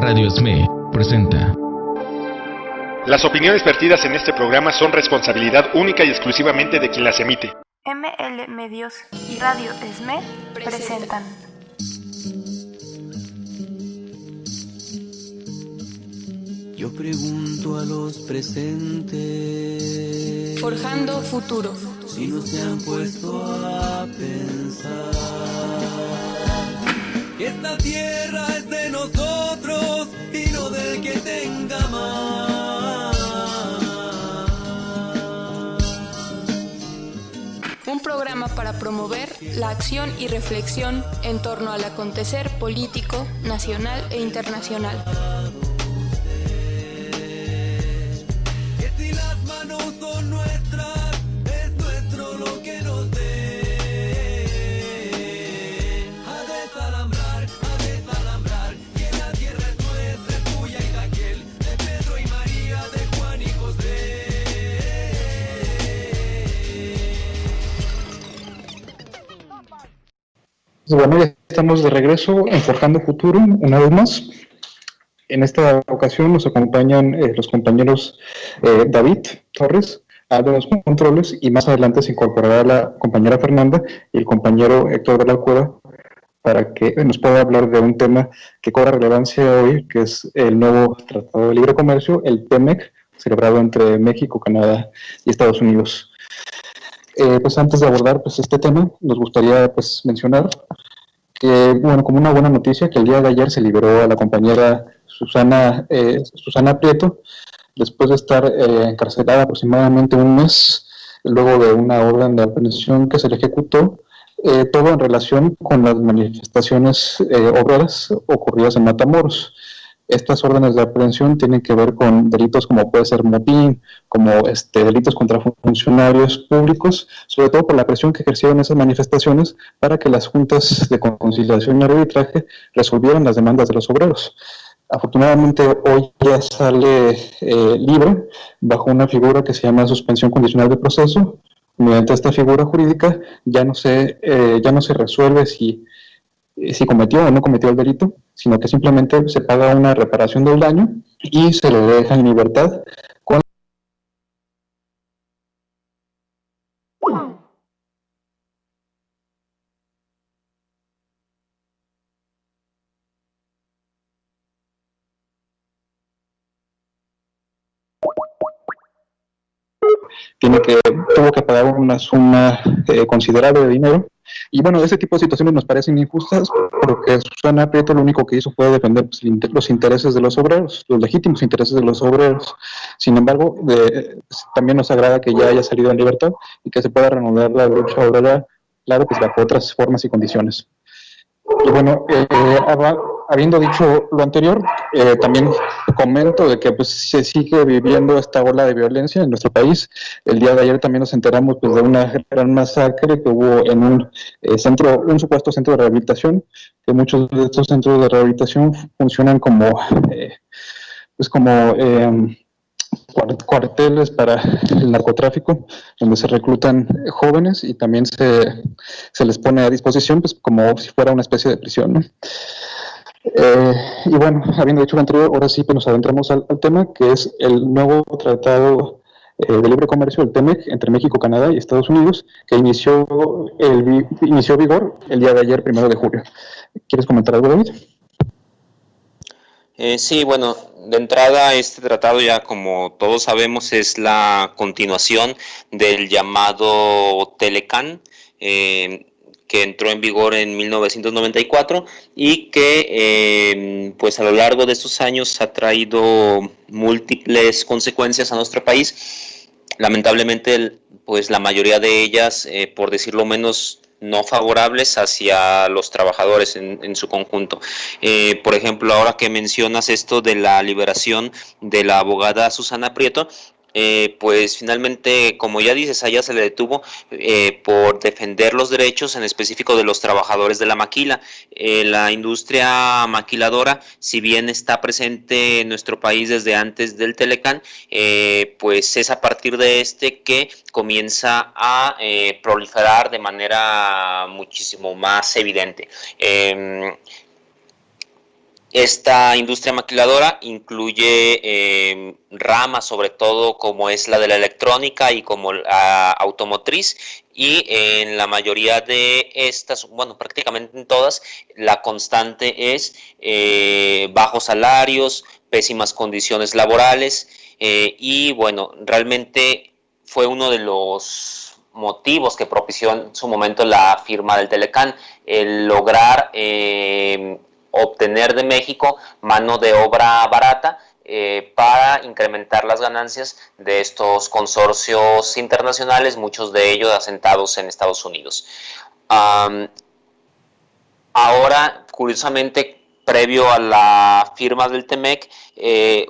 Radio ESME presenta. Las opiniones vertidas en este programa son responsabilidad única y exclusivamente de quien las emite. ML Medios y Radio ESME presentan. Yo pregunto a los presentes, forjando futuro, si no se han puesto a pensar que esta tierra es de nosotros y no del que tenga más. Un programa para promover la acción y reflexión en torno al acontecer político, nacional e internacional. Bueno, ya estamos de regreso en Forjando Futuro, una vez más. En esta ocasión nos acompañan los compañeros David Torres, de los controles, y más adelante se incorporará la compañera Fernanda y el compañero Héctor de la Cueva para que nos pueda hablar de un tema que cobra relevancia hoy, que es el nuevo Tratado de Libre Comercio, el TEMEC, celebrado entre México, Canadá y Estados Unidos. Pues antes de abordar este tema, nos gustaría mencionar que, bueno, como una buena noticia, que el día de ayer se liberó a la compañera Susana Prieto, después de estar encarcelada aproximadamente un mes, luego de una orden de aprehensión que se le ejecutó, todo en relación con las manifestaciones obreras ocurridas en Matamoros. Estas órdenes de aprehensión tienen que ver con delitos como puede ser motín, como delitos contra funcionarios públicos, sobre todo por la presión que ejercieron esas manifestaciones para que las juntas de conciliación y arbitraje resolvieran las demandas de los obreros. Afortunadamente hoy ya sale libre bajo una figura que se llama suspensión condicional de proceso. Mediante esta figura jurídica ya no se resuelve si cometió o no cometió el delito, sino que simplemente se paga una reparación del daño y se le deja en libertad con tuvo que pagar una suma considerable de dinero. Y bueno, ese tipo de situaciones nos parecen injustas porque Susana Prieto lo único que hizo fue defender los intereses de los obreros, los legítimos intereses de los obreros. Sin embargo, también nos agrada que ya haya salido en libertad y que se pueda reanudar la lucha obrera, claro, bajo otras formas y condiciones. Y bueno, habiendo dicho lo anterior, también comento de que se sigue viviendo esta ola de violencia en nuestro país. El día de ayer también nos enteramos de una gran masacre que hubo en un supuesto centro de rehabilitación, que muchos de estos centros de rehabilitación funcionan como cuarteles para el narcotráfico, donde se reclutan jóvenes y también se les pone a disposición como si fuera una especie de prisión, ¿no? Y bueno, habiendo dicho lo anterior, ahora sí nos adentramos al tema, que es el nuevo Tratado de Libre Comercio, el TEMEC, entre México, Canadá y Estados Unidos, que inició vigor el día de ayer, 1 de julio. ¿Quieres comentar algo, David? Sí, bueno, de entrada este tratado ya como todos sabemos es la continuación del llamado Telecán, que entró en vigor en 1994 y que a lo largo de estos años ha traído múltiples consecuencias a nuestro país. Lamentablemente, la mayoría de ellas, por decirlo menos, no favorables hacia los trabajadores en su conjunto. Por ejemplo, ahora que mencionas esto de la liberación de la abogada Susana Prieto, finalmente, como ya dices, a ella se le detuvo por defender los derechos en específico de los trabajadores de la maquila. La industria maquiladora, si bien está presente en nuestro país desde antes del Telecán, es a partir de que comienza a proliferar de manera muchísimo más evidente. Esta industria maquiladora incluye ramas, sobre todo como es la de la electrónica y como la automotriz, y en la mayoría de estas, bueno, prácticamente en todas, la constante es bajos salarios, pésimas condiciones laborales, y bueno, realmente fue uno de los motivos que propició en su momento la firma del Telecán, el lograr obtener de México mano de obra barata para incrementar las ganancias de estos consorcios internacionales, muchos de ellos asentados en Estados Unidos. Ahora, curiosamente, previo a la firma del TEMEC,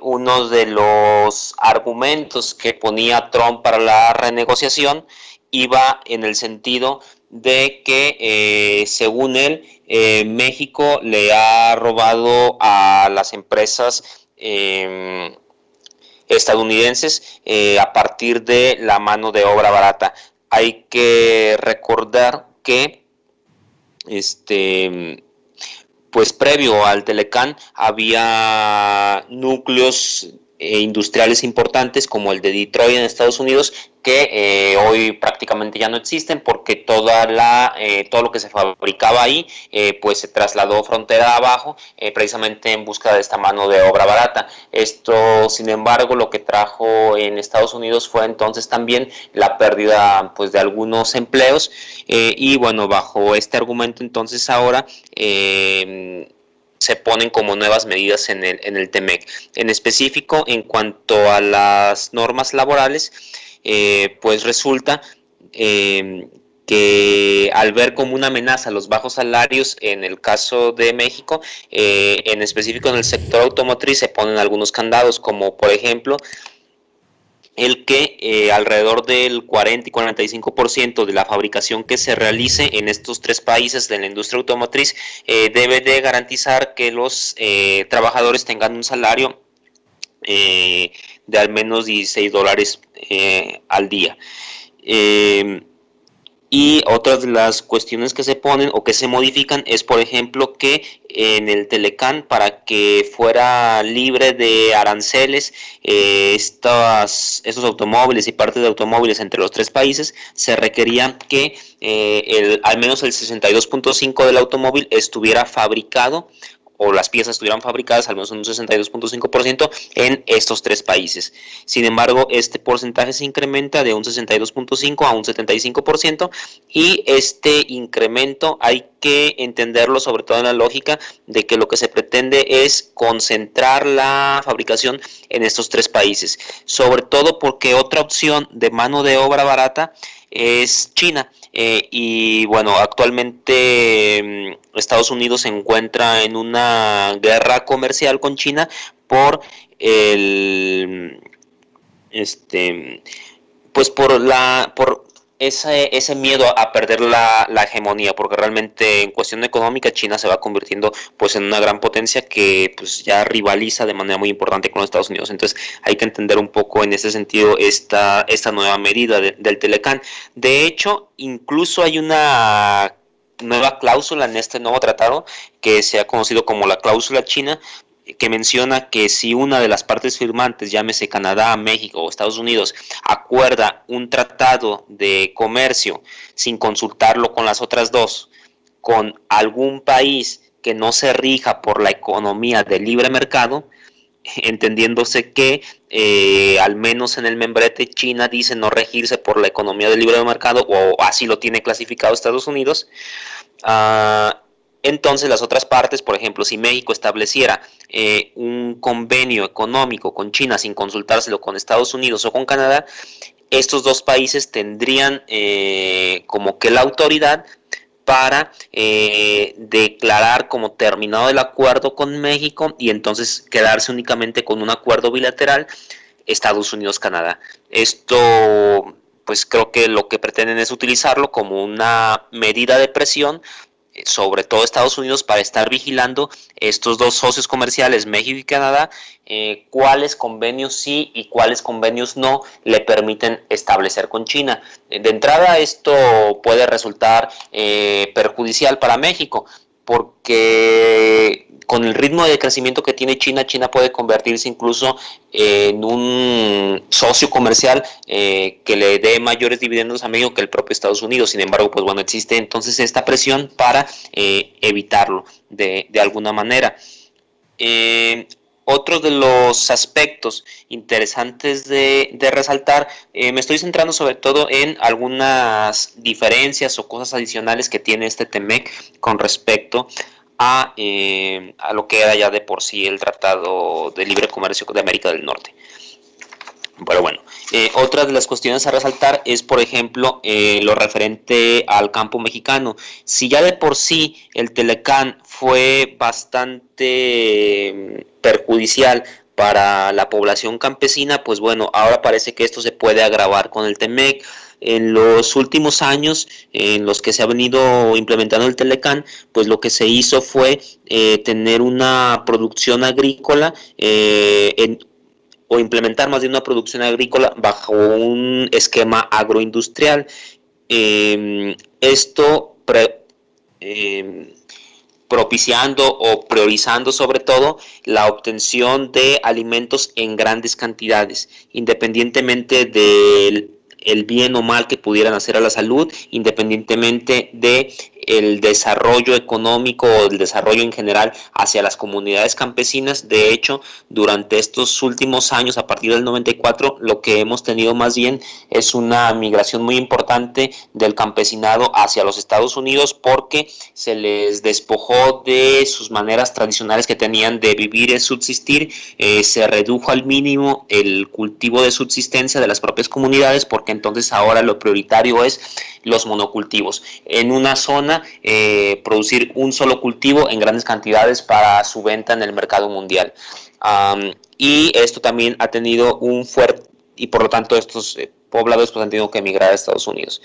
uno de los argumentos que ponía Trump para la renegociación iba en el sentido de que, según él, México le ha robado a las empresas estadounidenses a partir de la mano de obra barata. Hay que recordar que pues previo al Telecán había núcleos industriales importantes como el de Detroit en Estados Unidos, que hoy prácticamente ya no existen porque todo lo que se fabricaba ahí pues se trasladó frontera abajo, precisamente en busca de esta mano de obra barata. Esto, sin embargo, lo que trajo en Estados Unidos fue entonces también la pérdida pues de algunos empleos, y bueno, bajo este argumento entonces ahora se ponen como nuevas medidas en el TEMEC. En específico, en cuanto a las normas laborales, pues resulta que al ver como una amenaza los bajos salarios en el caso de México, en específico en el sector automotriz, se ponen algunos candados, como por ejemplo el que alrededor del 40 y 45% de la fabricación que se realice en estos tres países de la industria automotriz debe de garantizar que los trabajadores tengan un salario de al menos $16 al día. Y otras de las cuestiones que se ponen o que se modifican es, por ejemplo, que en el Telecán, para que fuera libre de aranceles estos automóviles y partes de automóviles entre los tres países, se requería que al menos el 62.5% del automóvil estuviera fabricado, o las piezas estuvieran fabricadas al menos en un 62.5% en estos tres países. Sin embargo, este porcentaje se incrementa de un 62.5% a un 75%, y este incremento hay que entenderlo sobre todo en la lógica de que lo que se pretende es concentrar la fabricación en estos tres países, sobre todo porque otra opción de mano de obra barata es China, y bueno, actualmente Estados Unidos se encuentra en una guerra comercial con China por pues por ese miedo a perder la hegemonía, porque realmente en cuestión económica China se va convirtiendo pues en una gran potencia que pues ya rivaliza de manera muy importante con los Estados Unidos. Entonces hay que entender un poco en ese sentido esta nueva medida del Telecán. De hecho, incluso hay una nueva cláusula en este nuevo tratado que se ha conocido como la cláusula china, que menciona que si una de las partes firmantes, llámese Canadá, México o Estados Unidos, acuerda un tratado de comercio sin consultarlo con las otras dos, con algún país que no se rija por la economía del libre mercado, entendiéndose que al menos en el membrete China dice no regirse por la economía del libre mercado, o así lo tiene clasificado Estados Unidos, entonces las otras partes, por ejemplo, si México estableciera un convenio económico con China sin consultárselo con Estados Unidos o con Canadá, estos dos países tendrían como que la autoridad para declarar como terminado el acuerdo con México y entonces quedarse únicamente con un acuerdo bilateral Estados Unidos-Canadá. Esto, pues creo que lo que pretenden es utilizarlo como una medida de presión sobre todo Estados Unidos, para estar vigilando estos dos socios comerciales, México y Canadá, cuáles convenios sí y cuáles convenios no le permiten establecer con China. De entrada, esto puede resultar perjudicial para México, porque con el ritmo de crecimiento que tiene China puede convertirse incluso en un socio comercial que le dé mayores dividendos a México que el propio Estados Unidos. Sin embargo, pues bueno, existe entonces esta presión para evitarlo de alguna manera. Otro de los aspectos interesantes de resaltar, me estoy centrando sobre todo en algunas diferencias o cosas adicionales que tiene este TEMEC con respecto a lo que era ya de por sí el Tratado de Libre Comercio de América del Norte. Pero bueno, otra de las cuestiones a resaltar es, por ejemplo, lo referente al campo mexicano. Si ya de por sí el Telecán fue bastante perjudicial para la población campesina, pues bueno, ahora parece que esto se puede agravar con el TEMEC. En los últimos años en los que se ha venido implementando el Telecán, pues lo que se hizo fue tener una producción agrícola o implementar más de una producción agrícola bajo un esquema agroindustrial. Esto propiciando o priorizando sobre todo la obtención de alimentos en grandes cantidades, independientemente del bien o mal que pudieran hacer a la salud, independientemente de el desarrollo económico o el desarrollo en general hacia las comunidades campesinas. De hecho, durante estos últimos años, a partir del 94, lo que hemos tenido más bien es una migración muy importante del campesinado hacia los Estados Unidos, porque se les despojó de sus maneras tradicionales que tenían de vivir y subsistir. Se redujo al mínimo el cultivo de subsistencia de las propias comunidades, porque entonces ahora lo prioritario es los monocultivos. En una zona producir un solo cultivo en grandes cantidades para su venta en el mercado mundial. Y esto también ha tenido un fuerte, y por lo tanto estos pobladores pues han tenido que emigrar a Estados Unidos.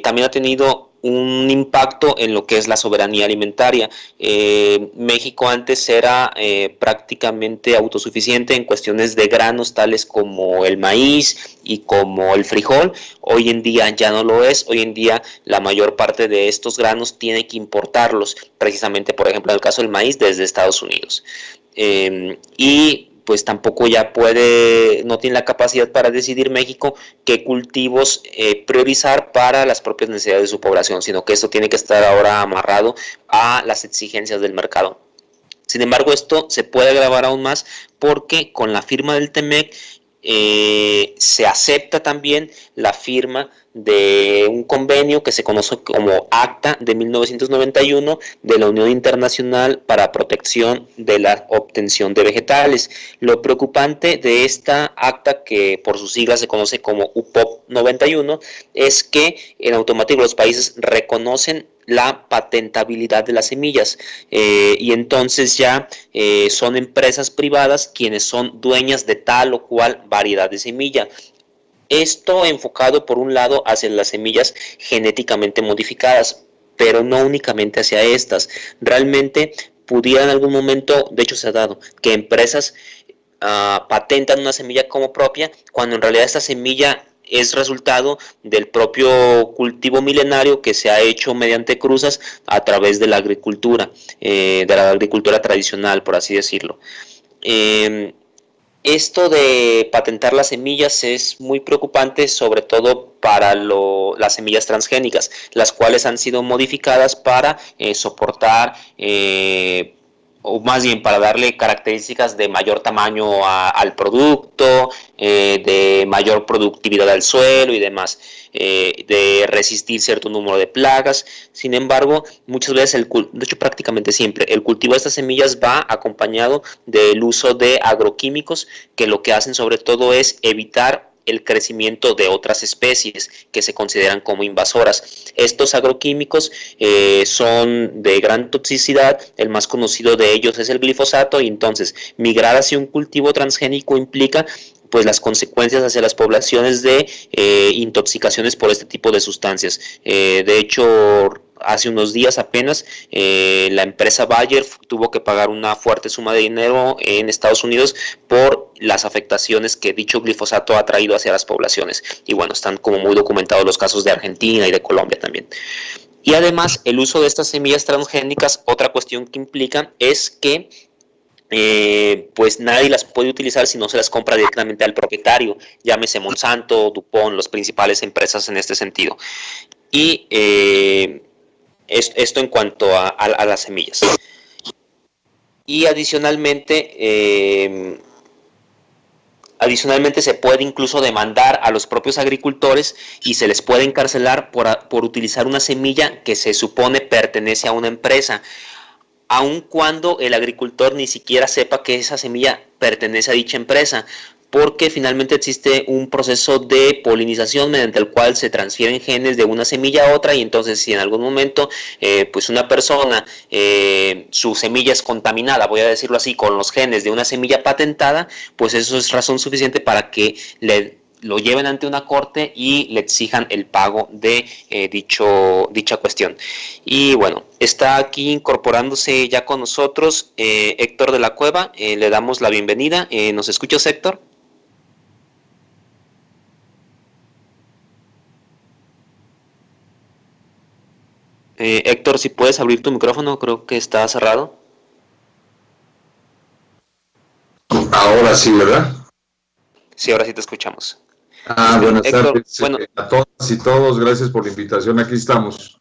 También ha tenido un impacto en lo que es la soberanía alimentaria. México antes era prácticamente autosuficiente en cuestiones de granos tales como el maíz y como el frijol. Hoy en día ya no lo es. Hoy en día la mayor parte de estos granos tiene que importarlos, precisamente por ejemplo en el caso del maíz desde Estados Unidos. Y pues tampoco ya no tiene la capacidad para decidir México qué cultivos priorizar para las propias necesidades de su población, sino que esto tiene que estar ahora amarrado a las exigencias del mercado. Sin embargo, esto se puede agravar aún más porque con la firma del TEMEC se acepta también la firma de un convenio que se conoce como Acta de 1991 de la Unión Internacional para Protección de la Obtención de Vegetales. Lo preocupante de esta acta, que por sus siglas se conoce como UPOV 91, es que en automático los países reconocen la patentabilidad de las semillas y entonces ya son empresas privadas quienes son dueñas de tal o cual variedad de semilla. Esto enfocado por un lado hacia las semillas genéticamente modificadas, pero no únicamente hacia estas. Realmente pudiera en algún momento, de hecho se ha dado, que empresas patentan una semilla como propia, cuando en realidad esta semilla es resultado del propio cultivo milenario que se ha hecho mediante cruzas a través de la agricultura tradicional, por así decirlo. Esto de patentar las semillas es muy preocupante, sobre todo para las semillas transgénicas, las cuales han sido modificadas para soportar o más bien para darle características de mayor tamaño al producto, de mayor productividad al suelo y demás, de resistir cierto número de plagas. Sin embargo, muchas veces, de hecho prácticamente siempre, el cultivo de estas semillas va acompañado del uso de agroquímicos, que lo que hacen sobre todo es evitar el crecimiento de otras especies que se consideran como invasoras. Estos agroquímicos son de gran toxicidad. El más conocido de ellos es el glifosato, y entonces migrar hacia un cultivo transgénico implica pues las consecuencias hacia las poblaciones de intoxicaciones por este tipo de sustancias. De hecho, hace unos días apenas la empresa Bayer tuvo que pagar una fuerte suma de dinero en Estados Unidos por las afectaciones que dicho glifosato ha traído hacia las poblaciones. Y bueno, están como muy documentados los casos de Argentina y de Colombia también. Y además, el uso de estas semillas transgénicas, otra cuestión que implica es que pues nadie las puede utilizar si no se las compra directamente al propietario, llámese Monsanto, DuPont, las principales empresas en este sentido. Y esto en cuanto a las semillas. Y adicionalmente se puede incluso demandar a los propios agricultores y se les puede encarcelar por utilizar una semilla que se supone pertenece a una empresa, aun cuando el agricultor ni siquiera sepa que esa semilla pertenece a dicha empresa, porque finalmente existe un proceso de polinización mediante el cual se transfieren genes de una semilla a otra, y entonces si en algún momento pues una persona, su semilla es contaminada, voy a decirlo así, con los genes de una semilla patentada, pues eso es razón suficiente para que lo lleven ante una corte y le exijan el pago de dicha cuestión. Y bueno, está aquí incorporándose ya con nosotros Héctor de la Cueva, le damos la bienvenida. ¿Nos escuchas, Héctor? Héctor, si puedes abrir tu micrófono, creo que está cerrado. Ahora sí, ¿verdad? Sí, ahora sí te escuchamos. Buenas Héctor, tardes a todas y todos, gracias por la invitación, aquí estamos.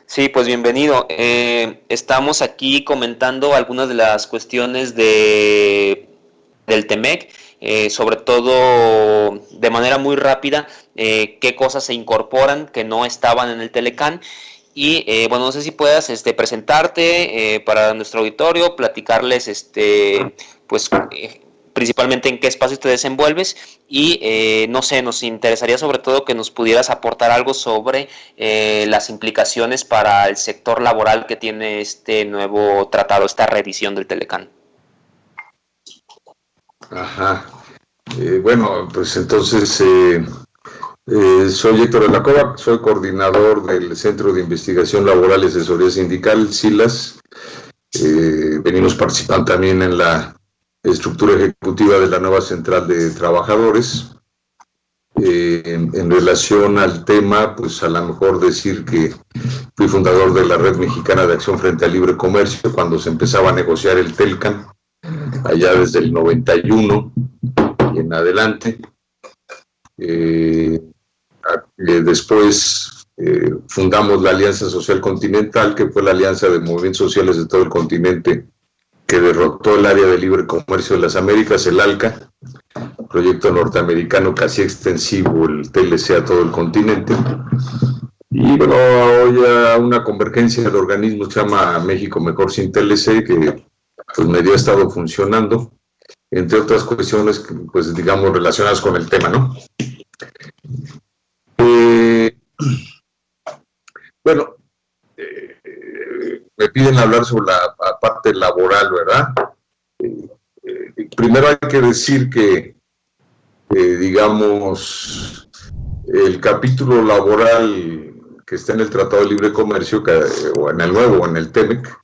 Sí, pues bienvenido. Estamos aquí comentando algunas de las cuestiones del TEMEC, sobre todo de manera muy rápida, qué cosas se incorporan que no estaban en el Telecán. Y bueno, no sé si puedas presentarte para nuestro auditorio, platicarles pues principalmente en qué espacio te desenvuelves y no sé, nos interesaría sobre todo que nos pudieras aportar algo sobre las implicaciones para el sector laboral que tiene este nuevo tratado, esta reedición del Telecán. Ajá. Bueno, pues entonces soy Héctor de la Cueva, soy coordinador del Centro de Investigación Laboral y Asesoría Sindical, CILAS. Venimos participando también en la estructura ejecutiva de la nueva Central de Trabajadores. En relación al tema, pues a lo mejor decir que fui fundador de la Red Mexicana de Acción Frente al Libre Comercio cuando se empezaba a negociar el TELCAN, allá desde el 91 y en adelante. Después fundamos la Alianza Social Continental, que fue la alianza de movimientos sociales de todo el continente que derrotó el Área de Libre Comercio de las Américas, el ALCA, proyecto norteamericano casi extensivo, el TLC, a todo el continente. Y bueno, hoy una convergencia de organismos que se llama México Mejor Sin TLC, que pues medio ha estado funcionando, entre otras cuestiones, pues digamos, relacionadas con el tema, ¿no? Bueno, me piden hablar sobre la parte laboral, ¿verdad? Primero hay que decir que, digamos, el capítulo laboral que está en el Tratado de Libre Comercio, o en el nuevo, o en el TEMEC,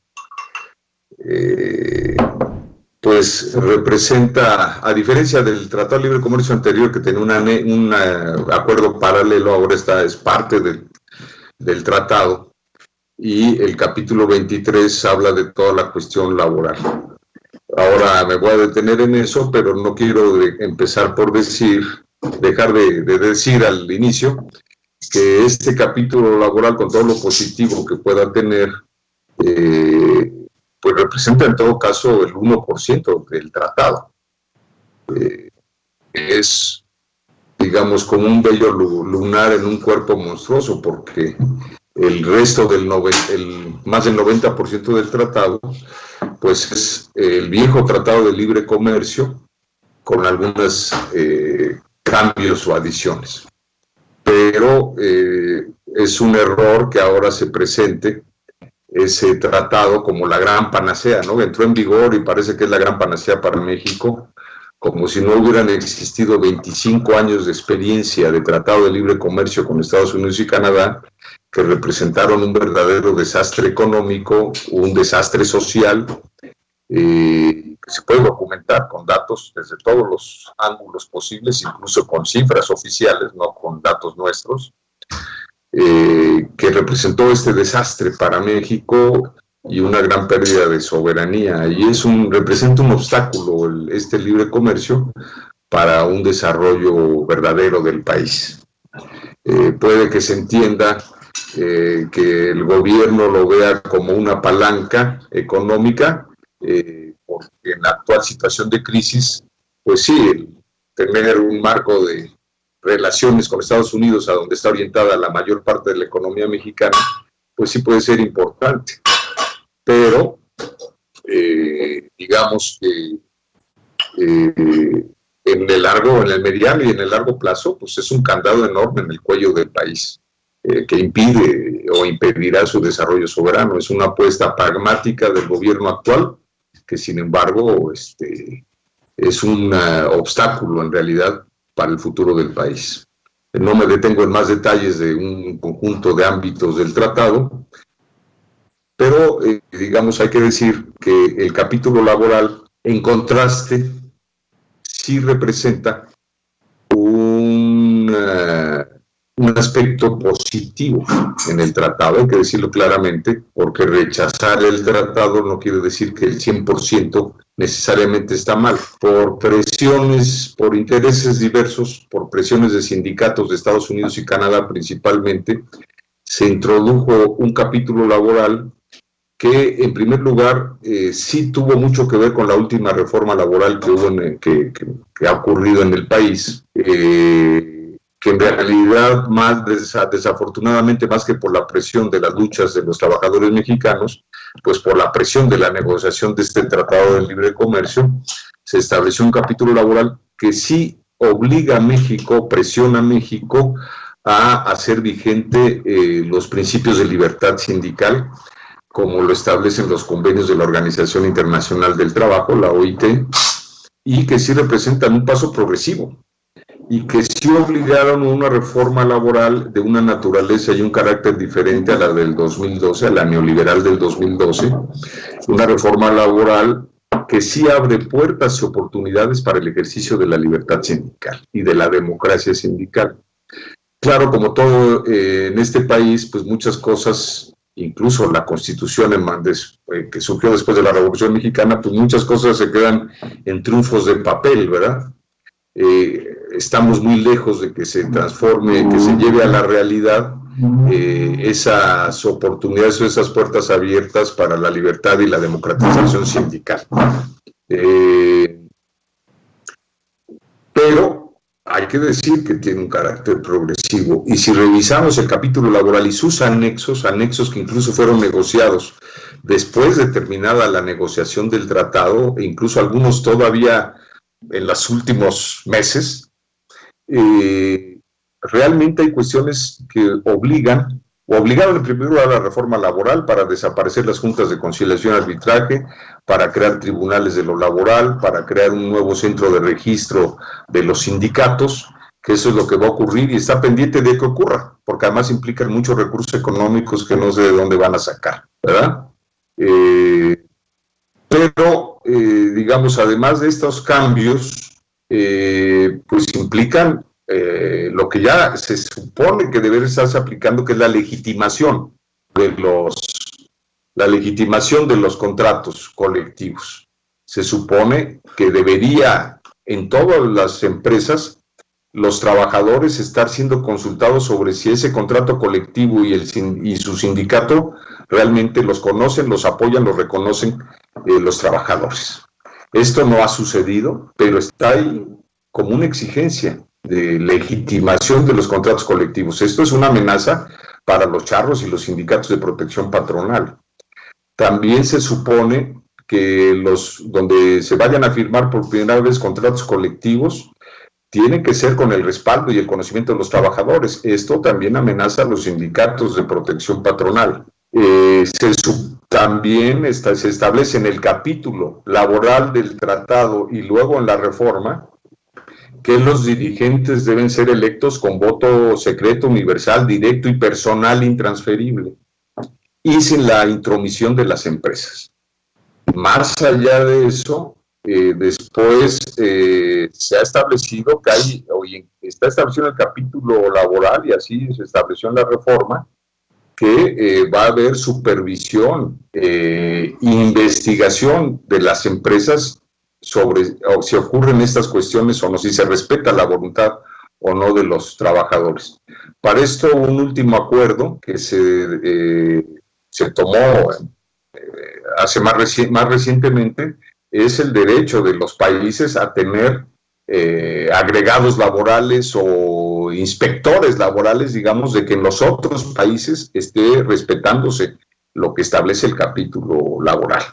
pues representa, a diferencia del Tratado de Libre Comercio anterior, que tenía un acuerdo paralelo, ahora es parte del tratado, y el capítulo 23 habla de toda la cuestión laboral. Ahora me voy a detener en eso, pero no quiero empezar por dejar de decir al inicio que este capítulo laboral, con todo lo positivo que pueda tener, pues representa en todo caso el 1% del tratado. Es, digamos, como un vello lunar en un cuerpo monstruoso, porque el resto más del 90% del tratado, pues es el viejo Tratado de Libre Comercio, con algunos cambios o adiciones. Pero es un error que ahora se presente ese tratado como la gran panacea, ¿no? Entró en vigor y parece que es la gran panacea para México, como si no hubieran existido 25 años de experiencia de Tratado de Libre Comercio con Estados Unidos y Canadá, que representaron un verdadero desastre económico, un desastre social, que se puede documentar con datos desde todos los ángulos posibles, incluso con cifras oficiales, no con datos nuestros. que representó este desastre para México y una gran pérdida de soberanía, y representa un obstáculo este libre comercio para un desarrollo verdadero del país. Puede que se entienda que el gobierno lo vea como una palanca económica, porque en la actual situación de crisis, pues sí, el tener un marco de relaciones con Estados Unidos, a donde está orientada la mayor parte de la economía mexicana, pues sí puede ser importante. Pero, digamos que en el mediano y en el largo plazo, pues es un candado enorme en el cuello del país, que impide o impedirá su desarrollo soberano. Es una apuesta pragmática del gobierno actual, que sin embargo es un obstáculo en realidad para el futuro del país. No me detengo en más detalles de un conjunto de ámbitos del tratado, pero digamos, hay que decir que el capítulo laboral, en contraste, sí representa un aspecto positivo en el tratado, hay que decirlo claramente, porque rechazar el tratado no quiere decir que el 100% necesariamente está mal. Por presiones, por intereses diversos, por presiones de sindicatos de Estados Unidos y Canadá principalmente, se introdujo un capítulo laboral que, en primer lugar, sí tuvo mucho que ver con la última reforma laboral que hubo que ha ocurrido en el país, que en realidad, desafortunadamente, más que por la presión de las luchas de los trabajadores mexicanos, pues por la presión de la negociación de este Tratado de Libre Comercio, se estableció un capítulo laboral que sí obliga a México, presiona a México a hacer vigente los principios de libertad sindical, como lo establecen los convenios de la Organización Internacional del Trabajo, la OIT, y que sí representan un paso progresivo, y que sí obligaron a una reforma laboral de una naturaleza y un carácter diferente a la del 2012, a la neoliberal del 2012, una reforma laboral que sí abre puertas y oportunidades para el ejercicio de la libertad sindical y de la democracia sindical. Claro, como todo en este país, pues muchas cosas, incluso la Constitución que surgió después de la Revolución Mexicana, pues muchas cosas se quedan en triunfos de papel, ¿verdad? Estamos muy lejos de que se transforme, que se lleve a la realidad esas oportunidades o esas puertas abiertas para la libertad y la democratización sindical. Pero hay que decir que tiene un carácter progresivo, y si revisamos el capítulo laboral y sus anexos que incluso fueron negociados después de terminada la negociación del tratado, e incluso algunos todavía en los últimos meses, realmente hay cuestiones que obligaron en primer lugar a la reforma laboral para desaparecer las juntas de conciliación y arbitraje, para crear tribunales de lo laboral, para crear un nuevo centro de registro de los sindicatos, que eso es lo que va a ocurrir y está pendiente de que ocurra, porque además implican muchos recursos económicos que no sé de dónde van a sacar, ¿verdad? Pero, digamos, además de estos cambios, pues implican lo que ya se supone que debería estarse aplicando, que es la legitimación de los contratos colectivos. Se supone que debería, en todas las empresas, los trabajadores estar siendo consultados sobre si ese contrato colectivo y su sindicato realmente los conocen, los apoyan, los reconocen los trabajadores. Esto no ha sucedido, pero está ahí como una exigencia de legitimación de los contratos colectivos. Esto es una amenaza para los charros y los sindicatos de protección patronal. También se supone que donde se vayan a firmar por primera vez contratos colectivos, tienen que ser con el respaldo y el conocimiento de los trabajadores. Esto también amenaza a los sindicatos de protección patronal. También se establece en el capítulo laboral del tratado y luego en la reforma que los dirigentes deben ser electos con voto secreto, universal, directo y personal intransferible, y sin la intromisión de las empresas. Más allá de eso, Después se ha establecido que está establecido en el capítulo laboral, y así se estableció en la reforma, que va a haber supervisión e investigación de las empresas sobre si ocurren estas cuestiones o no, si se respeta la voluntad o no de los trabajadores. Para esto, un último acuerdo que se tomó hace más recientemente es el derecho de los países a tener agregados laborales o inspectores laborales, digamos, de que en los otros países esté respetándose lo que establece el capítulo laboral.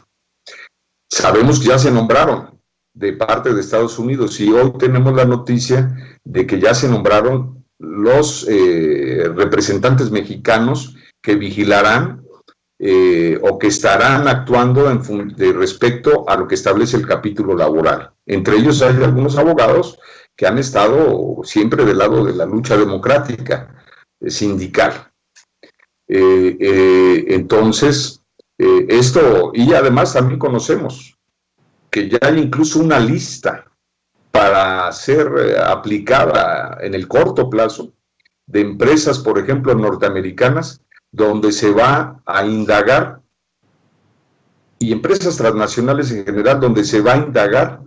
Sabemos que ya se nombraron de parte de Estados Unidos, y hoy tenemos la noticia de que ya se nombraron los representantes mexicanos que vigilarán o que estarán actuando respecto a lo que establece el capítulo laboral. Entre ellos hay algunos abogados que han estado siempre del lado de la lucha democrática sindical. Entonces, esto, y además también conocemos que ya hay incluso una lista para ser aplicada en el corto plazo de empresas, por ejemplo, norteamericanas, donde se va a indagar, y empresas transnacionales en general, donde se va a indagar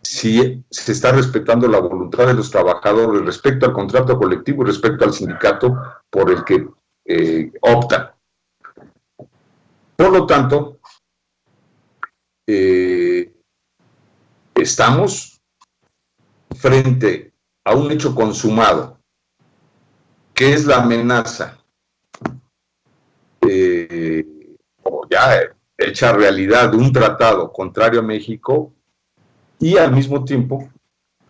si se está respetando la voluntad de los trabajadores respecto al contrato colectivo y respecto al sindicato por el que optan. Por lo tanto, estamos frente a un hecho consumado, que es la amenaza o ya hecha realidad de un tratado contrario a México, y al mismo tiempo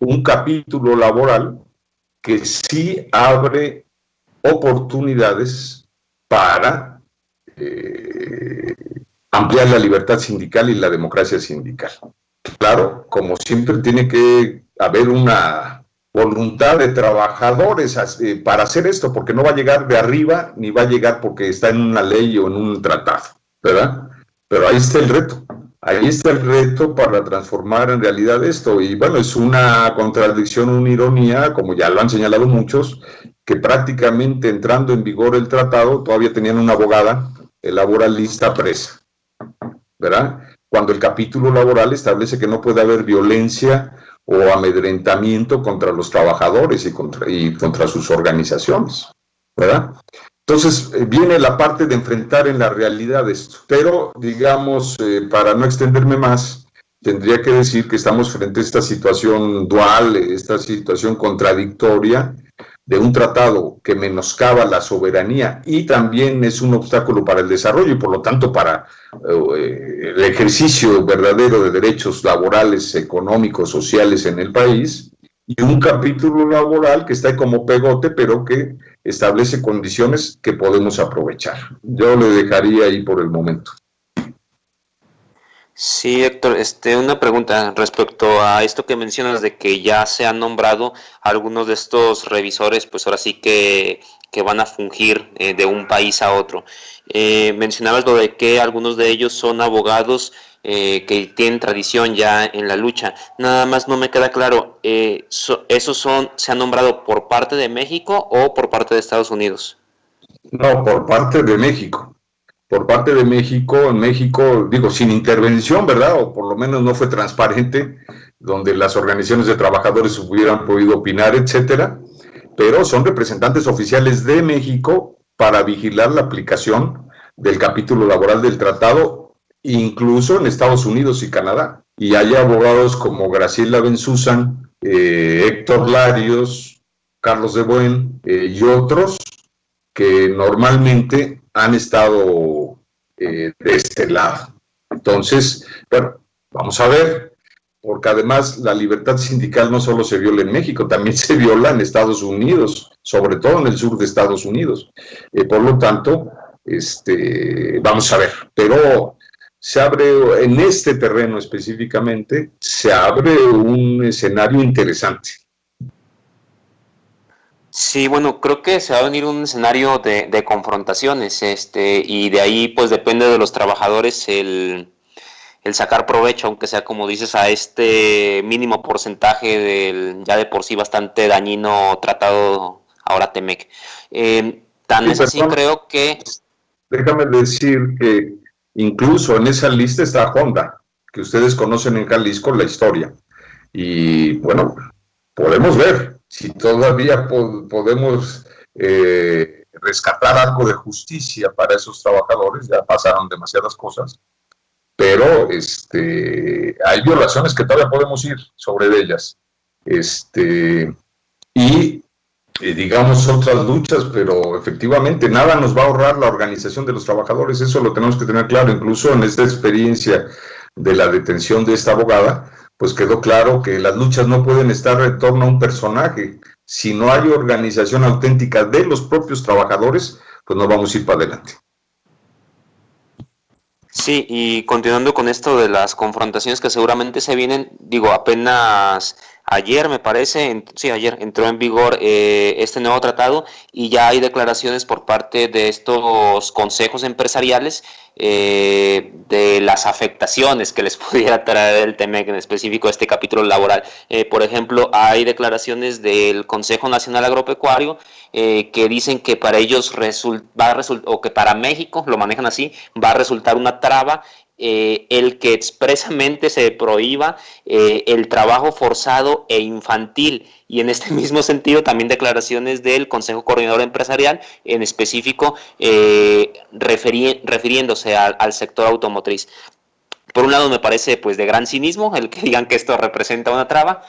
un capítulo laboral que sí abre oportunidades para ampliar la libertad sindical y la democracia sindical. Claro, como siempre tiene que haber una voluntad de trabajadores para hacer esto, porque no va a llegar de arriba, ni va a llegar porque está en una ley o en un tratado, ¿verdad? Pero ahí está el reto. Ahí está el reto para transformar en realidad esto. Y bueno, es una contradicción, una ironía, como ya lo han señalado muchos, que prácticamente entrando en vigor el tratado, todavía tenían una abogada laboralista presa, ¿verdad? Cuando el capítulo laboral establece que no puede haber violencia o amedrentamiento contra los trabajadores y contra sus organizaciones, ¿verdad? Entonces, viene la parte de enfrentar en la realidad esto. Pero, digamos, para no extenderme más, tendría que decir que estamos frente a esta situación dual, esta situación contradictoria de un tratado que menoscaba la soberanía y también es un obstáculo para el desarrollo y, por lo tanto, para el ejercicio verdadero de derechos laborales, económicos, sociales en el país, y un capítulo laboral que está ahí como pegote, pero que establece condiciones que podemos aprovechar. Yo le dejaría ahí por el momento. Sí, Héctor, una pregunta respecto a esto que mencionas de que ya se han nombrado algunos de estos revisores, pues ahora sí que van a fungir de un país a otro. Mencionabas lo de que algunos de ellos son abogados que tienen tradición ya en la lucha. Nada más no me queda claro, ¿esos se han nombrado por parte de México o por parte de Estados Unidos? No, por parte de México. Por parte de México, en México, digo, sin intervención, ¿verdad? O por lo menos no fue transparente, donde las organizaciones de trabajadores hubieran podido opinar, etcétera, pero son representantes oficiales de México para vigilar la aplicación del capítulo laboral del tratado, incluso en Estados Unidos y Canadá. Y hay abogados como Graciela Bensusan, Héctor Larios, Carlos de Buen y otros que normalmente han estado de este lado. Entonces, bueno, vamos a ver, porque además la libertad sindical no solo se viola en México, también se viola en Estados Unidos, sobre todo en el sur de Estados Unidos. Por lo tanto, vamos a ver, pero se abre, en este terreno específicamente, se abre un escenario interesante. Sí, bueno, creo que se va a venir un escenario de confrontaciones, y de ahí pues depende de los trabajadores el sacar provecho, aunque sea como dices, a este mínimo porcentaje del ya de por sí bastante dañino tratado ahora TEMEC. Tan Sí, es así, perdón. creo que... Déjame decir que incluso en esa lista está Honda, que ustedes conocen en Jalisco la historia. Y bueno, podemos ver si todavía podemos rescatar algo de justicia para esos trabajadores. Ya pasaron demasiadas cosas, pero hay violaciones que todavía podemos ir sobre ellas. Y digamos otras luchas, pero efectivamente nada nos va a ahorrar la organización de los trabajadores, eso lo tenemos que tener claro. Incluso en esta experiencia de la detención de esta abogada, pues quedó claro que las luchas no pueden estar en torno a un personaje. Si no hay organización auténtica de los propios trabajadores, pues no vamos a ir para adelante. Sí, y continuando con esto de las confrontaciones que seguramente se vienen, digo, apenas ayer me parece, ayer entró en vigor este nuevo tratado y ya hay declaraciones por parte de estos consejos empresariales de las afectaciones que les pudiera traer el TEMEC, en específico este capítulo laboral. Por ejemplo, hay declaraciones del Consejo Nacional Agropecuario que dicen que para ellos o que para México, lo manejan así, va a resultar una traba el que expresamente se prohíba el trabajo forzado e infantil, y en este mismo sentido también declaraciones del Consejo Coordinador Empresarial, en específico refiriéndose al sector automotriz. Por un lado me parece pues de gran cinismo el que digan que esto representa una traba,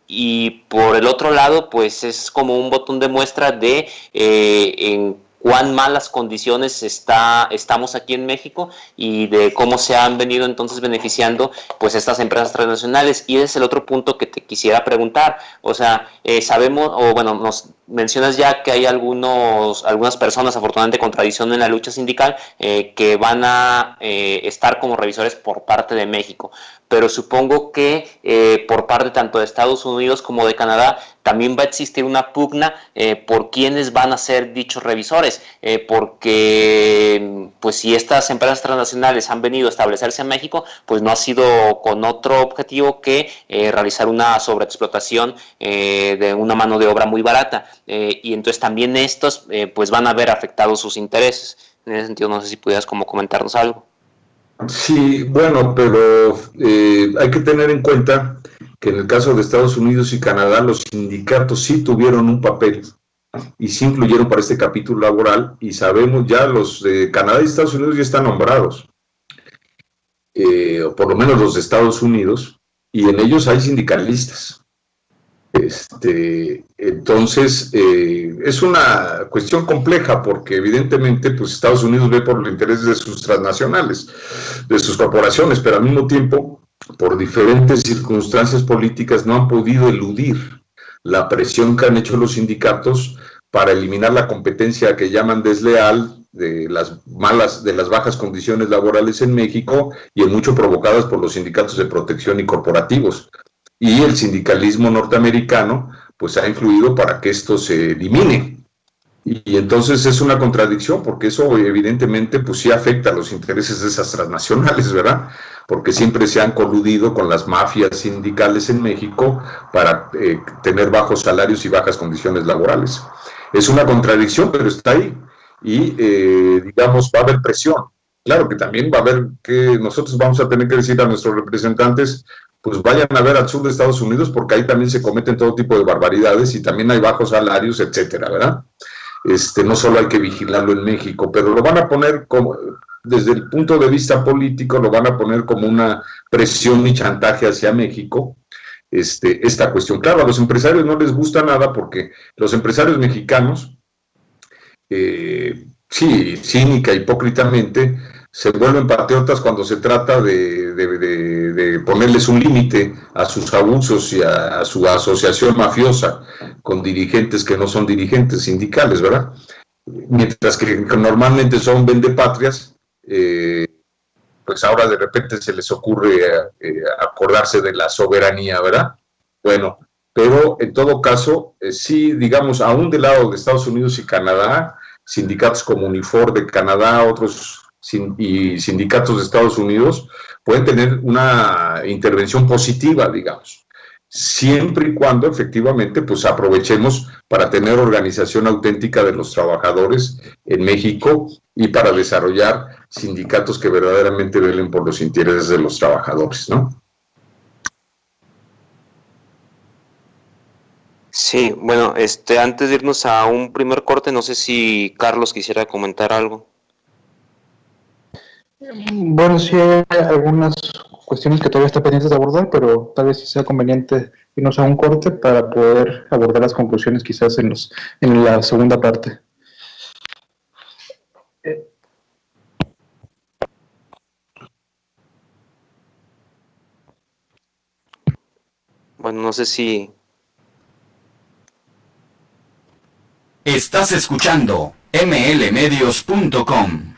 y por el otro lado pues es como un botón de muestra de en cuán malas condiciones estamos aquí en México y de cómo se han venido entonces beneficiando pues estas empresas transnacionales. Y ese es el otro punto que te quisiera preguntar. O sea, sabemos, o bueno, nos mencionas ya que hay algunas personas, afortunadamente con tradición en la lucha sindical, que van a estar como revisores por parte de México. Pero supongo que por parte tanto de Estados Unidos como de Canadá también va a existir una pugna por quiénes van a ser dichos revisores, porque pues si estas empresas transnacionales han venido a establecerse en México, pues no ha sido con otro objetivo que realizar una sobreexplotación de una mano de obra muy barata, y entonces también estos pues van a ver afectados sus intereses. En ese sentido, no sé si pudieras como comentarnos algo. Sí, bueno, pero hay que tener en cuenta que en el caso de Estados Unidos y Canadá, los sindicatos sí tuvieron un papel y sí incluyeron para este capítulo laboral, y sabemos ya los de Canadá y Estados Unidos ya están nombrados, o por lo menos los de Estados Unidos, y en ellos hay sindicalistas. Entonces, es una cuestión compleja porque evidentemente pues Estados Unidos ve por los intereses de sus transnacionales, de sus corporaciones, pero al mismo tiempo, por diferentes circunstancias políticas, no han podido eludir la presión que han hecho los sindicatos para eliminar la competencia que llaman desleal de las bajas condiciones laborales en México, y en mucho provocadas por los sindicatos de protección y corporativos. Y el sindicalismo norteamericano pues ha influido para que esto se elimine. Y entonces es una contradicción, porque eso evidentemente pues sí afecta a los intereses de esas transnacionales, ¿verdad? Porque siempre se han coludido con las mafias sindicales en México para tener bajos salarios y bajas condiciones laborales. Es una contradicción, pero está ahí. Y digamos, va a haber presión. Claro que también va a haber que nosotros vamos a tener que decir a nuestros representantes, pues vayan a ver al sur de Estados Unidos, porque ahí también se cometen todo tipo de barbaridades y también hay bajos salarios, etcétera, ¿verdad? No solo hay que vigilarlo en México, pero lo van a poner como, desde el punto de vista político, lo van a poner como una presión y chantaje hacia México, esta cuestión. Claro, a los empresarios no les gusta nada, porque los empresarios mexicanos, sí, cínica, hipócritamente, se vuelven patriotas cuando se trata de ponerles un límite a sus abusos y a su asociación mafiosa con dirigentes que no son dirigentes sindicales, ¿verdad? Mientras que normalmente son vendepatrias, pues ahora de repente se les ocurre acordarse de la soberanía, ¿verdad? Bueno, pero en todo caso, sí, digamos, aún del lado de Estados Unidos y Canadá, sindicatos como Unifor de Canadá, otros y sindicatos de Estados Unidos, pueden tener una intervención positiva, digamos, siempre y cuando efectivamente pues aprovechemos para tener organización auténtica de los trabajadores en México y para desarrollar sindicatos que verdaderamente velen por los intereses de los trabajadores, ¿no? Sí, bueno, antes de irnos a un primer corte, no sé si Carlos quisiera comentar algo. Bueno, sí hay algunas cuestiones que todavía están pendientes de abordar, pero tal vez sí sea conveniente irnos a un corte para poder abordar las conclusiones quizás en la segunda parte. Bueno, no sé si... Estás escuchando mlmedios.com.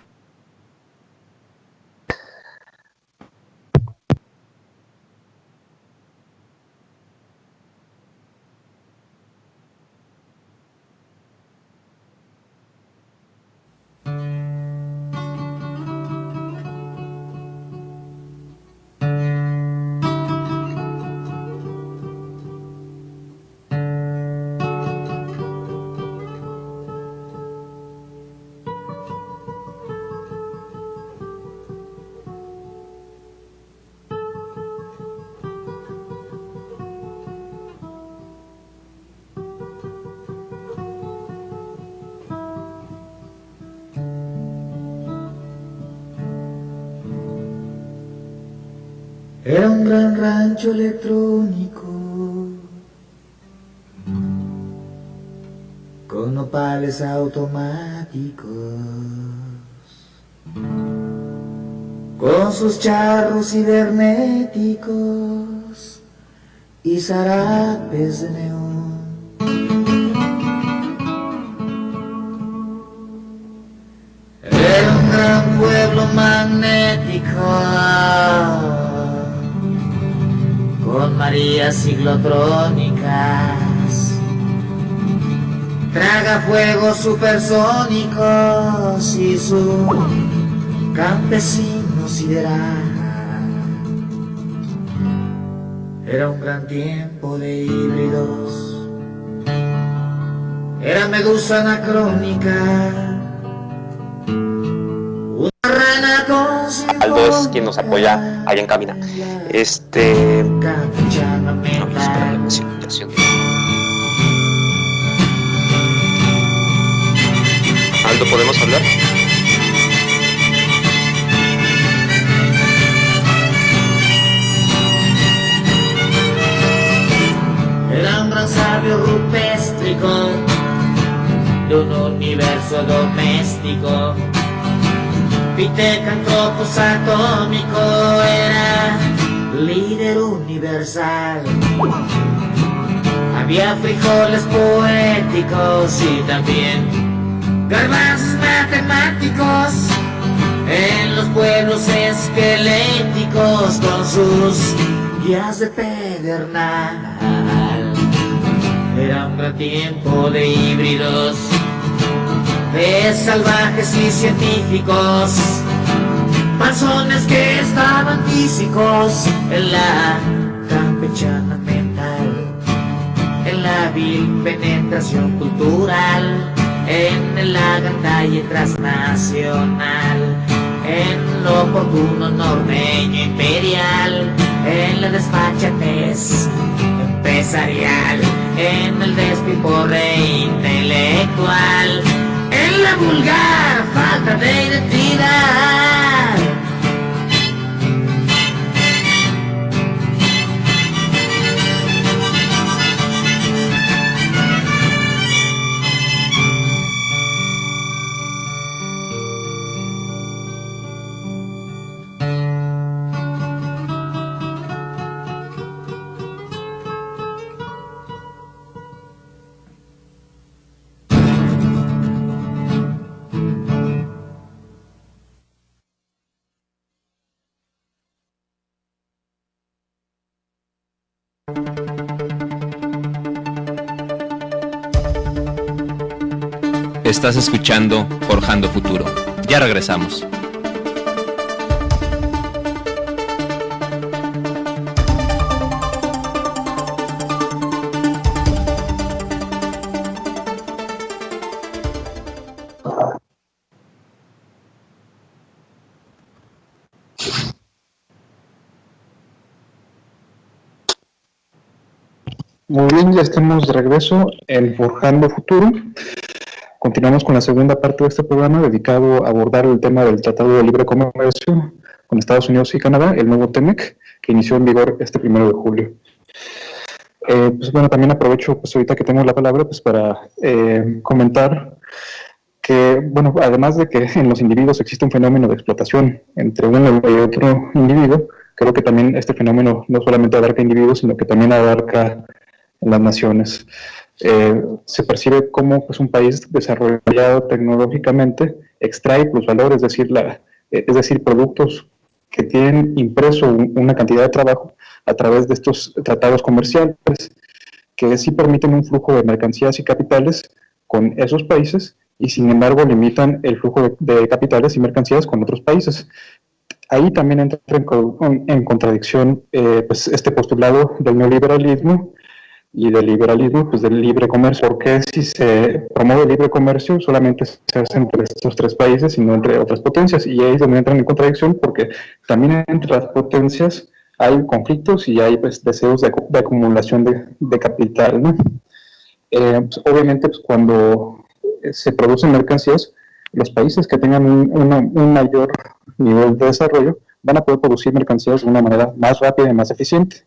Era un gran rancho electrónico con nopales automáticos, con sus charros cibernéticos y zarapes de neón. Era un gran pueblo magnético con Marías ciclotrónicas, tragafuegos supersónicos y su campesino sideral. Era un gran tiempo de híbridos, era Medusa anacrónica, una rana con Aldo es quien nos apoya allá en cabina. Aldo, ¿podemos hablar? Era un gran sabio rupéstrico de un universo doméstico, pitecantropos atómico, era líder universal. Había frijoles poéticos y también garbanzos matemáticos en los pueblos esqueléticos con sus guías de pedernal. Era un gran tiempo de híbridos, de salvajes y científicos, panzones que estaban físicos en la campechana mental, en la vil penetración cultural, en la gandalla transnacional, en lo oportuno norteño imperial, en la desfachatez empresarial, en el despiporre intelectual, en la vulgar falta de identidad. Estás escuchando Forjando Futuro. Ya regresamos. Muy bien, ya estamos de regreso en Forjando Futuro. Continuamos con la segunda parte de este programa dedicado a abordar el tema del Tratado de Libre Comercio con Estados Unidos y Canadá, el nuevo TEMEC, que inició en vigor este 1 de julio. Pues bueno, también aprovecho pues ahorita que tengo la palabra pues para comentar que, bueno, además de que en los individuos existe un fenómeno de explotación entre uno y otro individuo, creo que también este fenómeno no solamente abarca individuos, sino que también abarca las naciones. Se percibe como pues, un país desarrollado tecnológicamente extrae plusvalor, es decir, productos que tienen impreso una cantidad de trabajo a través de estos tratados comerciales, que sí permiten un flujo de mercancías y capitales con esos países, y sin embargo limitan el flujo de capitales y mercancías con otros países. Ahí también entra en contradicción pues este postulado del neoliberalismo y del liberalismo, pues del libre comercio, porque si se promueve el libre comercio solamente se hace entre estos tres países y no entre otras potencias, y ahí es donde entran en contradicción, porque también entre las potencias hay conflictos y hay pues, deseos de acumulación de capital, ¿no? Pues, obviamente pues, cuando se producen mercancías, los países que tengan un mayor nivel de desarrollo van a poder producir mercancías de una manera más rápida y más eficiente,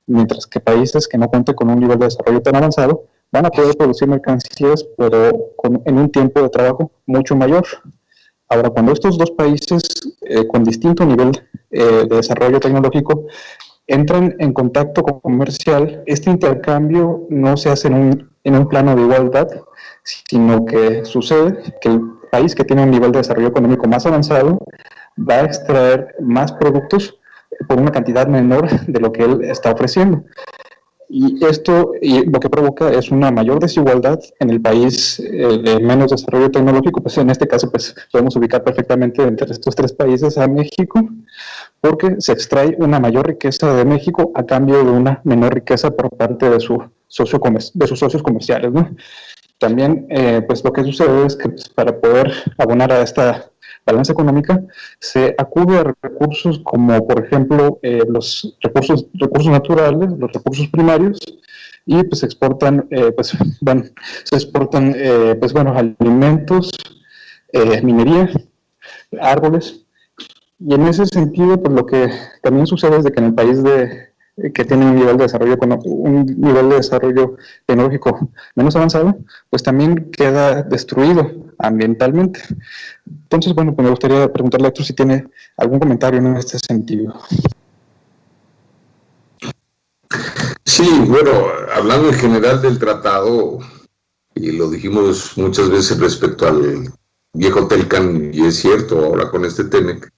mientras que países que no cuenten con un nivel de desarrollo tan avanzado van a poder producir mercancías, pero en un tiempo de trabajo mucho mayor. Ahora, cuando estos dos países con distinto nivel de desarrollo tecnológico entran en contacto comercial, este intercambio no se hace en un plano de igualdad, sino que sucede que el país que tiene un nivel de desarrollo económico más avanzado va a extraer más productos por una cantidad menor de lo que él está ofreciendo. Y esto lo que provoca es una mayor desigualdad en el país de menos desarrollo tecnológico. Pues en este caso pues podemos ubicar perfectamente entre estos tres países a México, porque se extrae una mayor riqueza de México a cambio de una menor riqueza por parte de sus socios comerciales, ¿no? También pues lo que sucede es que pues, para poder abonar a esta balanza económica se acude a recursos como por ejemplo los recursos naturales, los recursos primarios, y pues se exportan alimentos, minería, árboles, y en ese sentido pues lo que también sucede es de que en el país que tiene un nivel de desarrollo tecnológico menos avanzado, pues también queda destruido ambientalmente. Entonces, bueno, pues me gustaría preguntarle a Héctor si tiene algún comentario en este sentido. Sí, bueno, hablando en general del tratado, y lo dijimos muchas veces respecto al viejo TELCAN, y es cierto ahora con este TEMEC,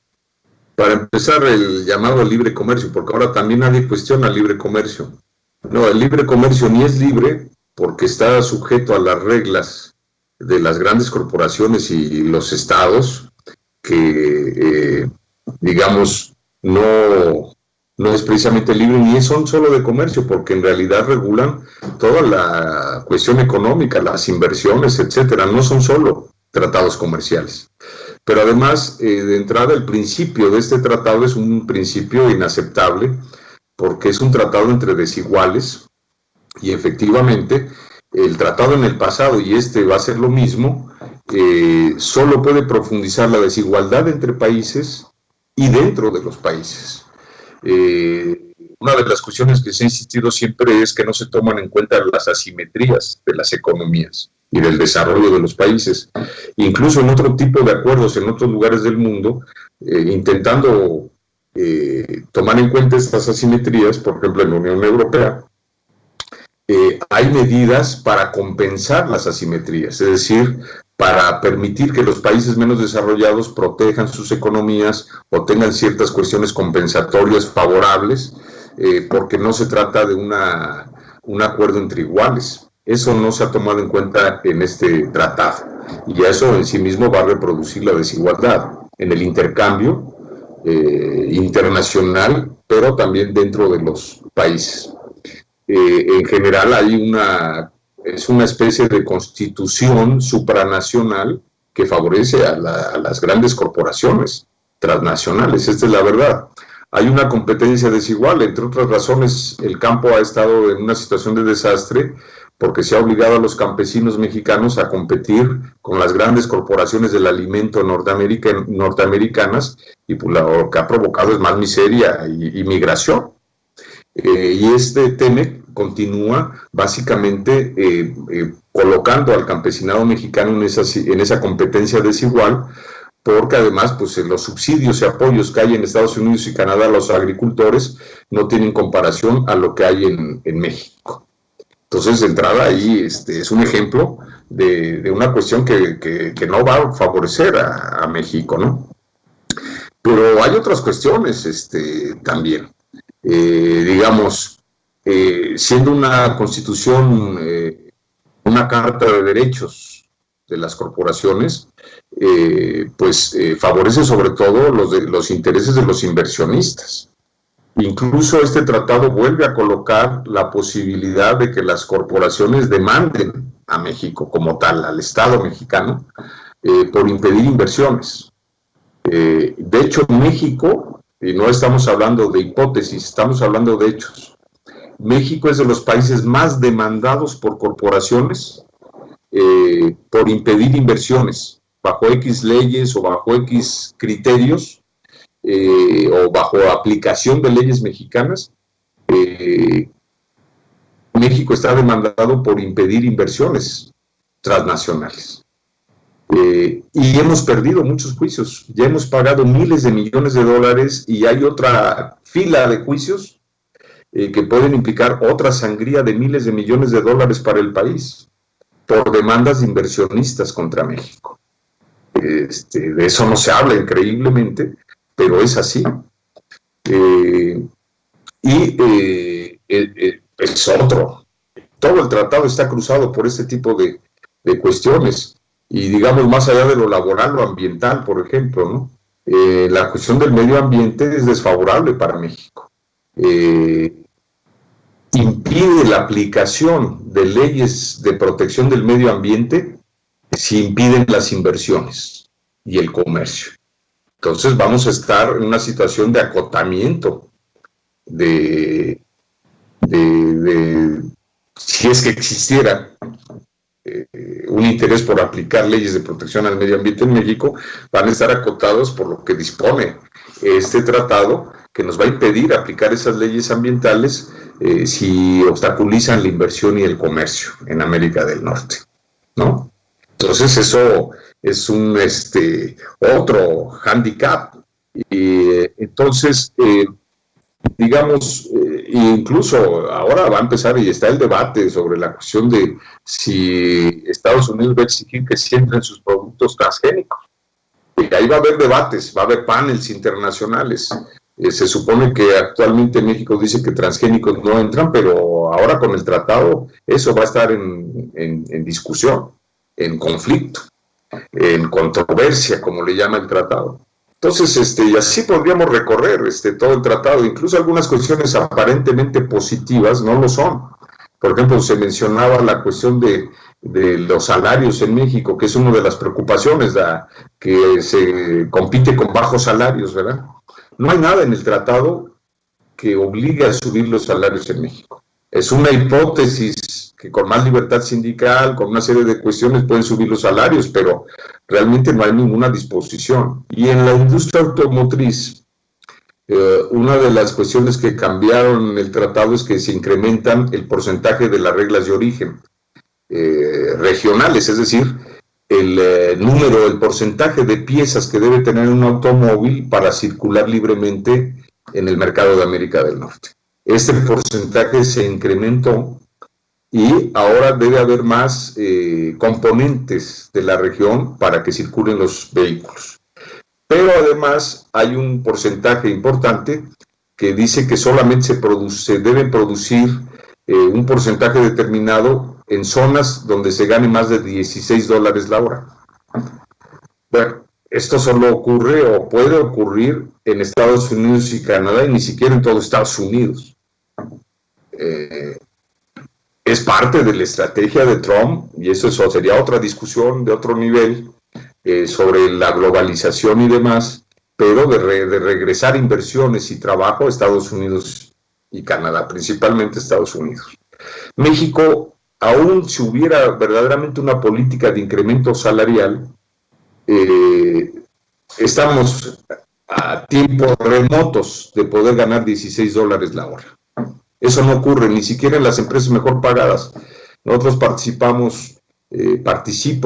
para empezar el llamado libre comercio, porque ahora también nadie cuestiona el libre comercio. No, el libre comercio ni es libre porque está sujeto a las reglas de las grandes corporaciones y los estados que, digamos, no es precisamente libre ni son solo de comercio, porque en realidad regulan toda la cuestión económica, las inversiones, etcétera. No son solo tratados comerciales. Pero además, de entrada, el principio de este tratado es un principio inaceptable, porque es un tratado entre desiguales, y efectivamente, el tratado en el pasado, y este va a ser lo mismo, solo puede profundizar la desigualdad entre países y dentro de los países. Una de las cuestiones que se ha insistido siempre es que no se toman en cuenta las asimetrías de las economías y del desarrollo de los países, incluso en otro tipo de acuerdos en otros lugares del mundo, intentando tomar en cuenta estas asimetrías. Por ejemplo, en la Unión Europea, hay medidas para compensar las asimetrías, es decir, para permitir que los países menos desarrollados protejan sus economías o tengan ciertas cuestiones compensatorias favorables, porque no se trata de un acuerdo entre iguales. Eso no se ha tomado en cuenta en este tratado, y eso en sí mismo va a reproducir la desigualdad en el intercambio internacional, pero también dentro de los países. En general es una especie de constitución supranacional que favorece a las grandes corporaciones transnacionales, esta es la verdad. hay una competencia desigual. Entre otras razones, el campo ha estado en una situación de desastre porque se ha obligado a los campesinos mexicanos a competir con las grandes corporaciones del alimento norteamericanas, y pues lo que ha provocado es más miseria y migración. Y este TEMEC continúa básicamente colocando al campesinado mexicano en esa competencia desigual, porque además pues los subsidios y apoyos que hay en Estados Unidos y Canadá a los agricultores no tienen comparación a lo que hay en México. Entonces, de entrada, ahí es un ejemplo de una cuestión que no va a favorecer a México, ¿no? Pero hay otras cuestiones también. Digamos, siendo una constitución, una carta de derechos de las corporaciones, favorece sobre todo los intereses de los inversionistas. Incluso este tratado vuelve a colocar la posibilidad de que las corporaciones demanden a México como tal, al Estado mexicano, por impedir inversiones. De hecho, México, y no estamos hablando de hipótesis, estamos hablando de hechos, México es de los países más demandados por corporaciones por impedir inversiones, bajo X leyes o bajo X criterios, o bajo aplicación de leyes mexicanas. México está demandado por impedir inversiones transnacionales. Y hemos perdido muchos juicios, ya hemos pagado miles de millones de dólares y hay otra fila de juicios que pueden implicar otra sangría de miles de millones de dólares para el país por demandas de inversionistas contra México. De eso no se habla increíblemente, pero es así. Es otro. Todo el tratado está cruzado por este tipo de cuestiones. Y digamos, más allá de lo laboral, lo ambiental, por ejemplo, ¿no? La cuestión del medio ambiente es desfavorable para México. Impide la aplicación de leyes de protección del medio ambiente si impiden las inversiones y el comercio. Entonces vamos a estar en una situación de acotamiento de si es que existiera un interés por aplicar leyes de protección al medio ambiente en México, van a estar acotados por lo que dispone este tratado, que nos va a impedir aplicar esas leyes ambientales si obstaculizan la inversión y el comercio en América del Norte, ¿no? Entonces eso es un otro hándicap. Y entonces, digamos, incluso ahora va a empezar y está el debate sobre la cuestión de si Estados Unidos va a exigir que se entren sus productos transgénicos. Y ahí va a haber debates, va a haber paneles internacionales. Se supone que actualmente México dice que transgénicos no entran, pero ahora con el tratado eso va a estar en discusión, en conflicto, en controversia, como le llama el tratado. Entonces, y así podríamos recorrer todo el tratado. Incluso algunas cuestiones aparentemente positivas no lo son. Por ejemplo, se mencionaba la cuestión de los salarios en México, que es una de las preocupaciones, que se compite con bajos salarios, ¿verdad? No hay nada en el tratado que obligue a subir los salarios en México. Es una hipótesis que con más libertad sindical, con una serie de cuestiones pueden subir los salarios, pero realmente no hay ninguna disposición. Y en la industria automotriz, una de las cuestiones que cambiaron en el tratado es que se incrementan el porcentaje de las reglas de origen regionales, es decir, el porcentaje de piezas que debe tener un automóvil para circular libremente en el mercado de América del Norte. Este porcentaje se incrementó y ahora debe haber más componentes de la región para que circulen los vehículos. Pero además hay un porcentaje importante que dice que solamente se debe producir un porcentaje determinado en zonas donde se gane más de $16 la hora. Bueno, esto solo ocurre o puede ocurrir en Estados Unidos y Canadá y ni siquiera en todo Estados Unidos. Es parte de la estrategia de Trump, y eso sería otra discusión de otro nivel sobre la globalización y demás, pero de regresar inversiones y trabajo a Estados Unidos y Canadá, principalmente Estados Unidos. México, aún si hubiera verdaderamente una política de incremento salarial, estamos a tiempos remotos de poder ganar $16 la hora. Eso no ocurre ni siquiera en las empresas mejor pagadas. Nosotros participo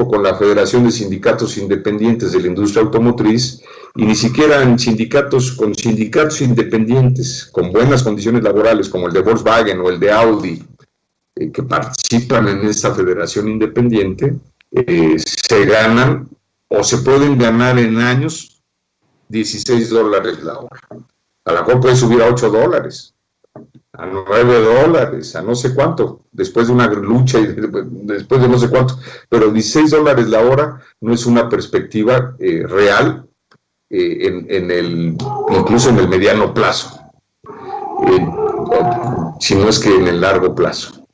con la Federación de Sindicatos Independientes de la Industria Automotriz, y ni siquiera con sindicatos independientes con buenas condiciones laborales como el de Volkswagen o el de Audi, que participan en esta federación independiente, se ganan o se pueden ganar en años $16 la hora. A lo mejor puede subir a $8, a $9, a no sé cuánto, después de una lucha y después de no sé cuánto, pero $16 la hora no es una perspectiva real, incluso en el mediano plazo, si no es que en el largo plazo.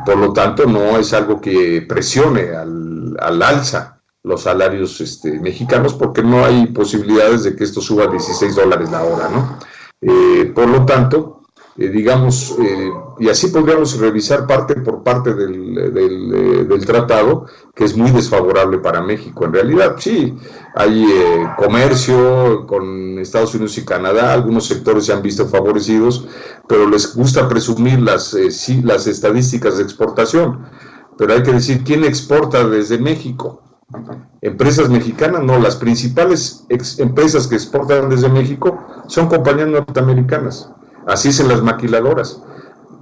Por lo tanto, no es algo que presione al alza los salarios mexicanos, porque no hay posibilidades de que esto suba a $16 la hora, ¿no? Por lo tanto, digamos, y así podríamos revisar parte por parte del tratado, que es muy desfavorable para México. En realidad, sí, hay comercio con Estados Unidos y Canadá, algunos sectores se han visto favorecidos, pero les gusta presumir las estadísticas de exportación. Pero hay que decir, ¿quién exporta desde México? Empresas mexicanas, no, las principales empresas que exportan desde México son compañías norteamericanas. Así es en las maquiladoras.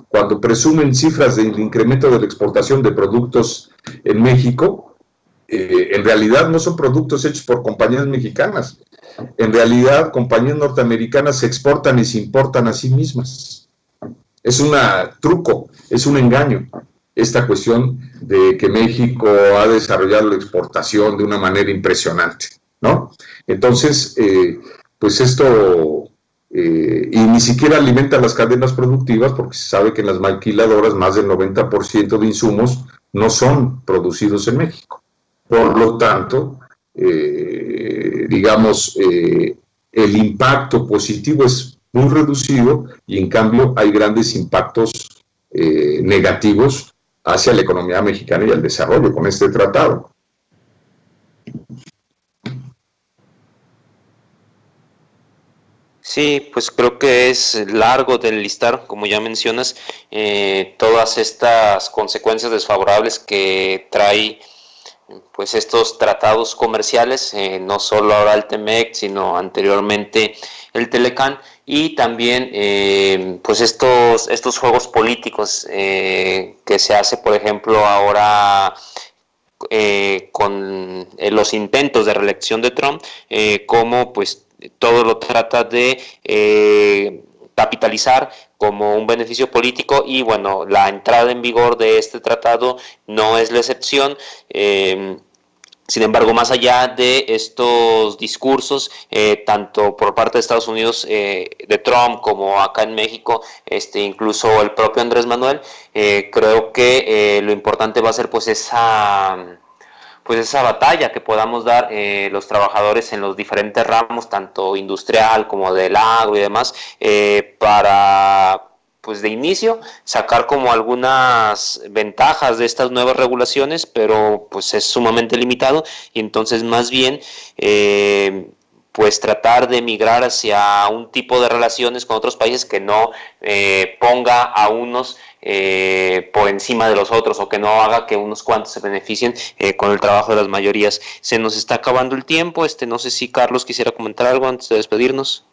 Cuando presumen cifras del incremento de la exportación de productos en México, en realidad no son productos hechos por compañías mexicanas. En realidad, compañías norteamericanas se exportan y se importan a sí mismas. Es un truco, es un engaño, esta cuestión de que México ha desarrollado la exportación de una manera impresionante, ¿no? Entonces, pues esto... y ni siquiera alimenta las cadenas productivas, porque se sabe que en las maquiladoras más del 90% de insumos no son producidos en México. Por lo tanto, digamos, el impacto positivo es muy reducido, y en cambio hay grandes impactos negativos hacia la economía mexicana y al desarrollo con este tratado. Sí, pues creo que es largo de enlistar, como ya mencionas, todas estas consecuencias desfavorables que trae pues estos tratados comerciales, no solo ahora el TEMEC, sino anteriormente el Telecán, y también pues estos juegos políticos que se hace, por ejemplo, ahora con los intentos de reelección de Trump, como pues todo lo trata de capitalizar como un beneficio político, y bueno, la entrada en vigor de este tratado no es la excepción. Sin embargo, más allá de estos discursos, tanto por parte de Estados Unidos, de Trump, como acá en México, incluso el propio Andrés Manuel, creo que lo importante va a ser pues esa batalla que podamos dar los trabajadores en los diferentes ramos, tanto industrial como del agro y demás, para pues de inicio sacar como algunas ventajas de estas nuevas regulaciones, pero pues es sumamente limitado, y entonces más bien pues tratar de migrar hacia un tipo de relaciones con otros países que no ponga a unos por encima de los otros, o que no haga que unos cuantos se beneficien con el trabajo de las mayorías. Se nos está acabando el tiempo. No sé si Carlos quisiera comentar algo antes de despedirnos.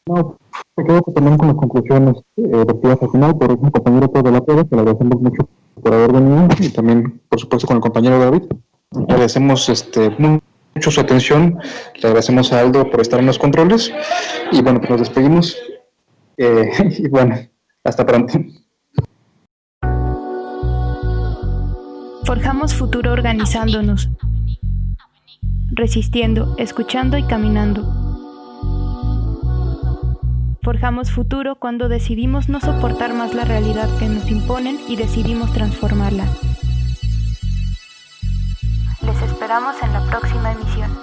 No, me quedo también con las conclusiones vertidas al final por mi compañero Pedro de la Pérez, que le agradecemos mucho por haber venido, y también, por supuesto, con el compañero David. Le agradecemos mucho su atención, le agradecemos a Aldo por estar en los controles, y bueno, pues nos despedimos, y bueno, hasta pronto. Forjamos futuro organizándonos, resistiendo, escuchando y caminando. Forjamos futuro cuando decidimos no soportar más la realidad que nos imponen y decidimos transformarla. Les esperamos en la próxima emisión.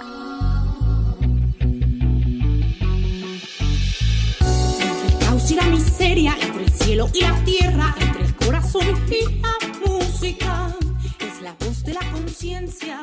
Entre el caos y la miseria, entre el cielo y la tierra, entre el corazón y la música, es la voz de la conciencia.